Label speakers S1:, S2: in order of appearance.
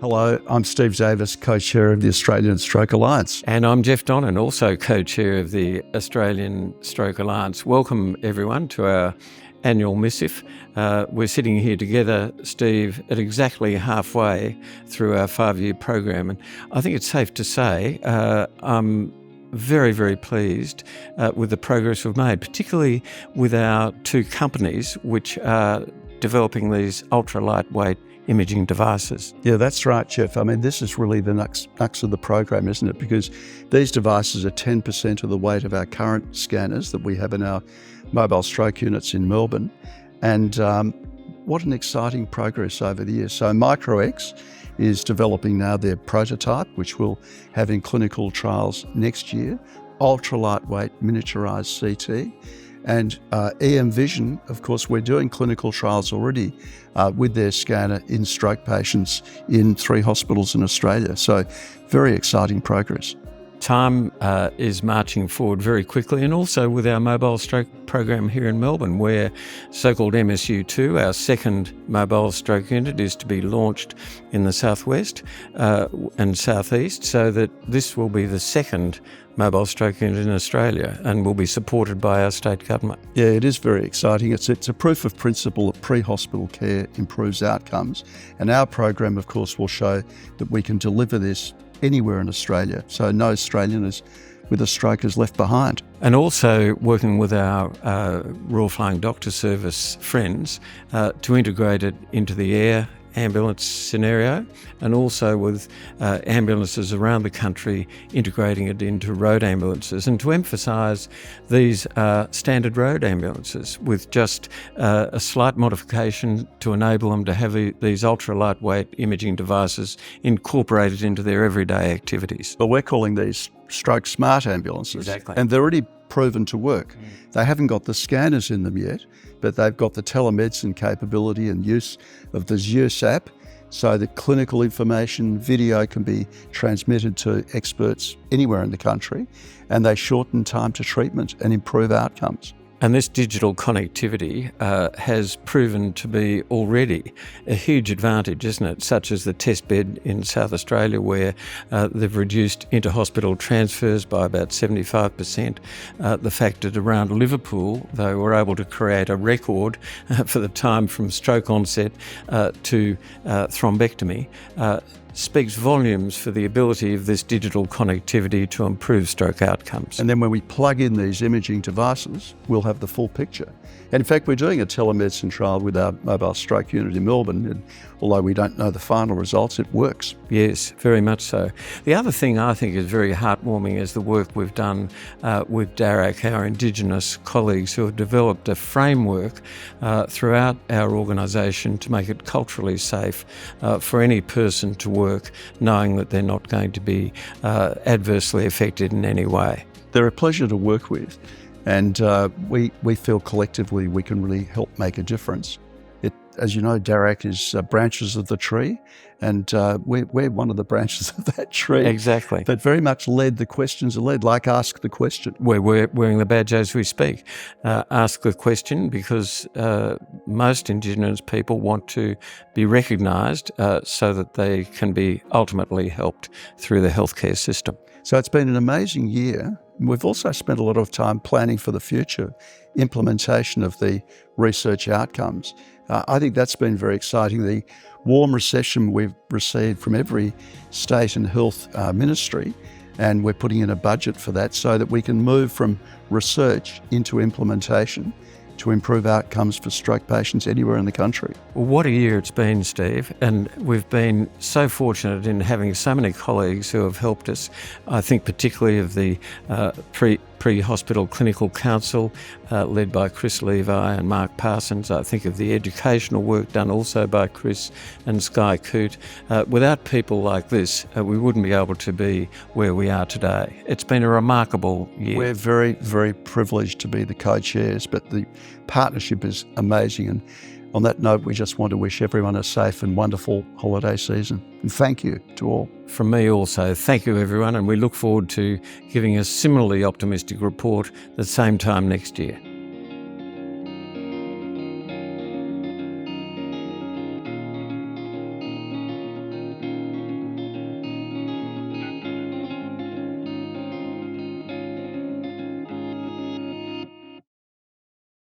S1: Hello, I'm Steve Davis, co-chair of the Australian Stroke Alliance.
S2: And I'm Geoff Donnan, also co-chair of the Australian Stroke Alliance. Welcome everyone to our annual missive. We're sitting here together, Steve, at exactly halfway through our 5-year program. And I think it's safe to say I'm very, very pleased with the progress we've made, particularly with our two companies which are developing these ultra-lightweight imaging devices.
S1: Yeah, that's right, Geoff. I mean, this is really the nux of the program, isn't it? Because these devices are 10% of the weight of our current scanners that we have in our mobile stroke units in Melbourne. And what an exciting progress over the years. So MicroX is developing now their prototype, which we'll have in clinical trials next year, ultra-lightweight miniaturised CT. And EM Vision, of course, we're doing clinical trials already with their scanner in stroke patients in 3 hospitals in Australia. So very exciting progress.
S2: Time is marching forward very quickly, and also with our mobile stroke program here in Melbourne, where so-called MSU2, our second mobile stroke unit, is to be launched in the southwest and southeast, so that this will be the second mobile stroke unit in Australia and will be supported by our state government.
S1: Yeah, it is very exciting. It's a proof of principle that pre-hospital care improves outcomes. And our program, of course, will show that we can deliver this anywhere in Australia. So no Australian with a stroke is left behind.
S2: And also working with our Royal Flying Doctor Service friends to integrate it into the air ambulance scenario, and also with ambulances around the country integrating it into road ambulances, and to emphasise these are standard road ambulances with just a slight modification to enable them to have these ultra lightweight imaging devices incorporated into their everyday activities.
S1: But we're calling these stroke smart ambulances.
S2: Exactly.
S1: And they're already proven to work. They haven't got the scanners in them yet, but they've got the telemedicine capability and use of the Zeus app, so that clinical information, video can be transmitted to experts anywhere in the country, and they shorten time to treatment and improve outcomes.
S2: And this digital connectivity has proven to be already a huge advantage, isn't it? Such as the test bed in South Australia, where they've reduced inter-hospital transfers by about 75%. The fact that around Liverpool, they were able to create a record for the time from stroke onset to thrombectomy, speaks volumes for the ability of this digital connectivity to improve stroke outcomes.
S1: And then when we plug in these imaging devices, we'll have the full picture. And in fact, we're doing a telemedicine trial with our mobile stroke unit in Melbourne, and although we don't know the final results, it works.
S2: Yes, very much so. The other thing I think is very heartwarming is the work we've done with DARAC, our Indigenous colleagues, who have developed a framework throughout our organisation to make it culturally safe for any person to work, knowing that they're not going to be adversely affected in any way.
S1: They're a pleasure to work with, and we feel collectively we can really help make a difference. As you know, DARAC is branches of the tree, and we're one of the branches of that tree.
S2: Exactly.
S1: But very much the questions are led, like Ask the Question.
S2: We're wearing the badge as we speak. Ask the question, because most Indigenous people want to be recognised so that they can be ultimately helped through the healthcare system.
S1: So it's been an amazing year. We've also spent a lot of time planning for the future, implementation of the research outcomes. I think that's been very exciting. The warm reception we've received from every state and health ministry, and we're putting in a budget for that so that we can move from research into implementation to improve outcomes for stroke patients anywhere in the country.
S2: Well, what a year it's been, Steve, and we've been so fortunate in having so many colleagues who have helped us. I think particularly of the pre-hospital clinical council led by Chris Levi and Mark Parsons. I think of the educational work done also by Chris and Sky Coote. Without people like this, we wouldn't be able to be where we are today. It's been a remarkable year.
S1: We're very, very privileged to be the co-chairs, but the partnership is amazing. And on that note, we just want to wish everyone a safe and wonderful holiday season. And thank you to all.
S2: From me also, thank you everyone, and we look forward to giving a similarly optimistic report at the same time next year.